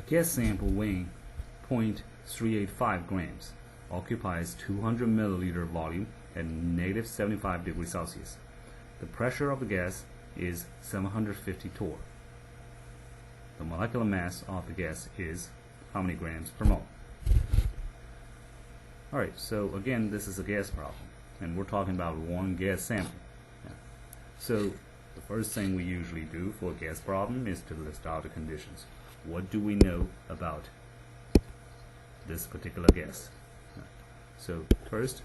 A gas sample weighing 0.385 grams occupies 200 milliliter volume at negative 75 degrees Celsius. The pressure of the gas is 750 torr. The molecular mass of the gas is how many grams per mole? Alright, so again, this is a gas problem, and we're talking about one gas sample. So the first thing we usually do for a gas problem is to list out the conditions. What do we know about this particular gas? So first,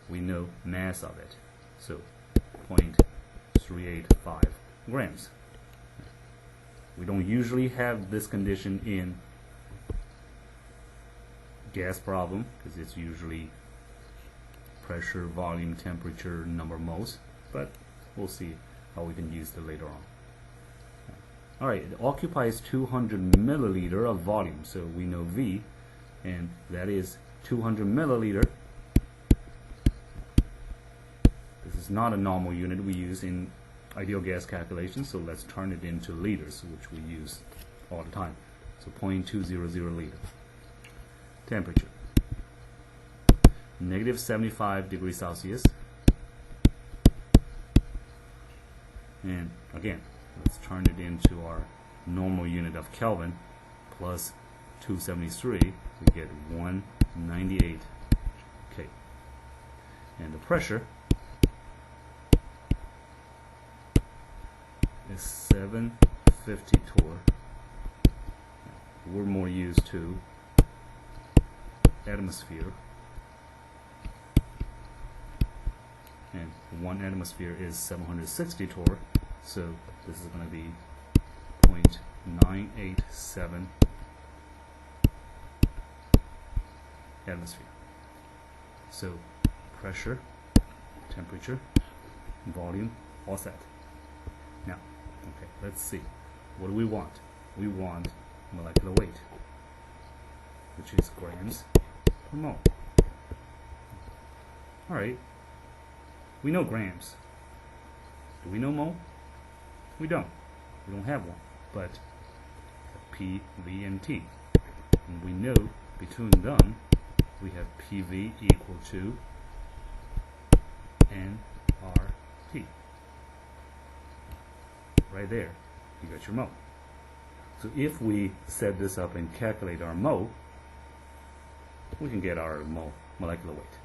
we know mass of it. So 0.385 grams. We don't usually have this condition in gas problem because it's usually pressure, volume, temperature, number of moles, but we'll see how we can use it later on. Alright, it occupies 200 milliliter of volume, so we know V, and that is 200 milliliter. This is not a normal unit we use in ideal gas calculation, so let's turn it into liters, which we use all the time. So 0.200 liter. Temperature, negative 75 degrees Celsius. And again, let's turn it into our normal unit of Kelvin, plus 273, we get 198 K. And the pressure is 750 torr. We're more used to atmosphere, and 1 atmosphere is 760 torr, so this is going to be 0.987 atmosphere. So pressure, temperature, volume, all set. Now, okay, let's see. What do we want? We want molecular weight, which is grams per mole. Alright, we know grams. Do we know mole? We don't. We don't have one, but P, V, and T. And we know between them we have PV equal to nRT. Right there, you got your mole. So if we set this up and calculate our mole, we can get our molecular weight.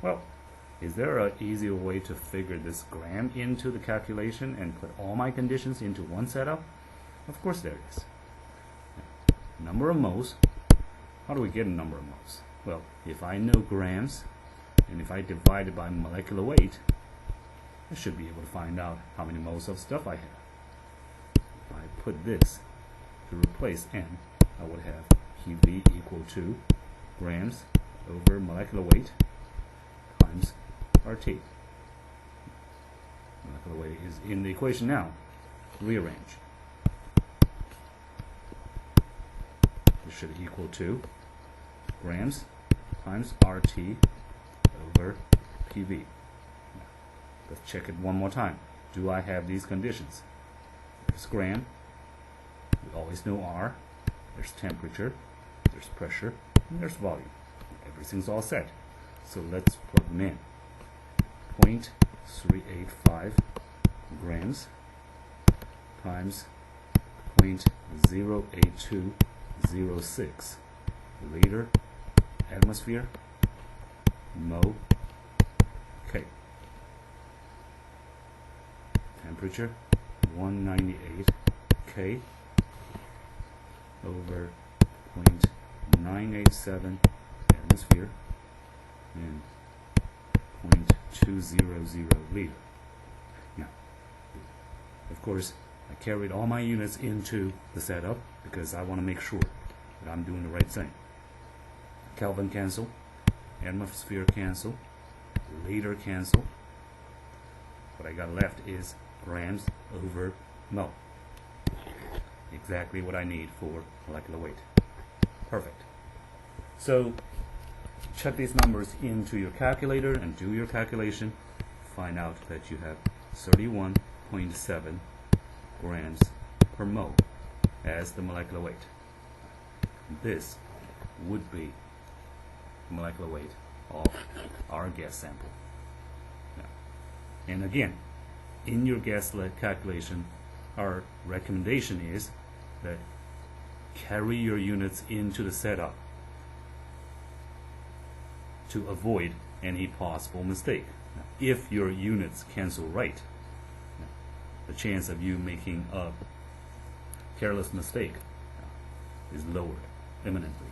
Well, is there an easier way to figure this gram into the calculation and put all my conditions into one setup? Of course there is. Number of moles. How do we get a number of moles? Well, if I know grams, and if I divide it by molecular weight, I should be able to find out how many moles of stuff I have. If I put this to replace N, I would have PV equal to grams over molecular weight times RT. Molecular weight is in the equation now. Rearrange. This should equal to grams times RT over PV. Now, let's check it one more time. Do I have these conditions? There's gram. We always know R. There's temperature. There's pressure. And there's volume. Everything's all set. So let's plug them in. 0.385 grams times 0.08206 liter atmosphere mole K. Temperature 198 K over 0.987 atmosphere and 0.200 liter. Now, of course, I carried all my units into the setup because I want to make sure that I'm doing the right thing. Kelvin cancel, atmosphere cancel, liter cancel. What I got left is grams over mole. Exactly what I need for molecular weight. Perfect. So check these numbers into your calculator and do your calculation. Find out that you have 31.7 grams per mole as the molecular weight. This would be the molecular weight of our gas sample. And again, in your gas calculation, our recommendation is that carry your units into the setup to avoid any possible mistake. If your units cancel right, the chance of you making a careless mistake is lowered imminently.